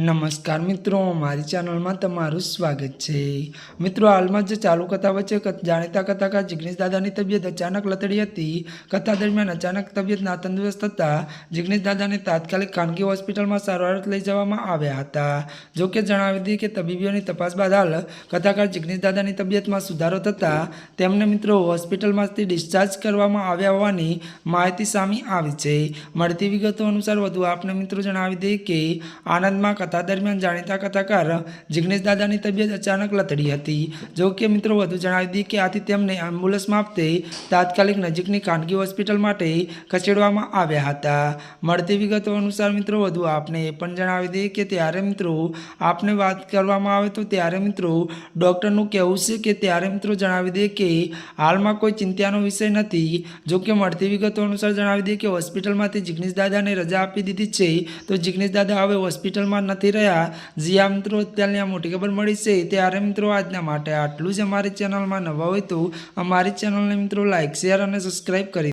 નમસ્કાર મિત્રો, મારી ચેનલમાં તમારું સ્વાગત છે। મિત્રો, હાલમાં જે ચાલુ કથા વચ્ચે જાણીતા કથાકાર જિગ્નેશ દાદાની તબિયત અચાનક લથડી હતી। કથા દરમિયાન અચાનક તબિયત નાતંદુરસ્ત થતાં જિગ્નેશ દાદાને તાત્કાલિક ખાનગી હોસ્પિટલમાં સારવાર લઈ જવામાં આવ્યા હતા। જોકે જણાવી દઈએ કે તબીબીઓની તપાસ બાદ હાલ કથાકાર જિગ્નેશ દાદાની તબિયતમાં સુધારો થતાં તેમને મિત્રો હોસ્પિટલમાંથી ડિસ્ચાર્જ કરવામાં આવ્યા હોવાની માહિતી સામે આવી છે। મળતી વિગતો અનુસાર વધુ આપને મિત્રો જણાવી દઈએ કે આણંદમાં કથા દરમિયાન જાણીતા કથાકાર જિગ્નેશ દાદાની તબિયત અચાનક લથડી હતી। જો કે મિત્રો વધુ જણાવી દઈએ કે આથી તેમને એમ્બ્યુલન્સ મારફતે તાત્કાલિક નજીકની ખાનગી હોસ્પિટલ માટે ખસેડવામાં આવ્યા હતા। મળતી વિગતો અનુસાર મિત્રો વધુ આપને એ પણ જણાવી દઈએ કે ત્યારે મિત્રો આપને વાત કરવામાં આવે તો ત્યારે મિત્રો ડૉક્ટરનું કહેવું છે કે ત્યારે મિત્રો જણાવી દઈએ કે હાલમાં કોઈ ચિંતાનો વિષય નથી। જો કે મળતી વિગતો અનુસાર જણાવી દઈએ કે હોસ્પિટલમાંથી જિગ્નેશ દાદાને રજા આપી દીધી છે, તો જિગ્નેશ દાદા હવે હોસ્પિટલમાં નથી રહ્યા। જ્યાં મિત્રો અત્યારની આ મોટી ખબર મળી છે। ત્યારે મિત્રો આજના માટે આટલું જ। અમારી ચેનલમાં નવા હોય તો અમારી ચેનલને મિત્રો લાઇક, શેર અને સબસ્ક્રાઈબ કરી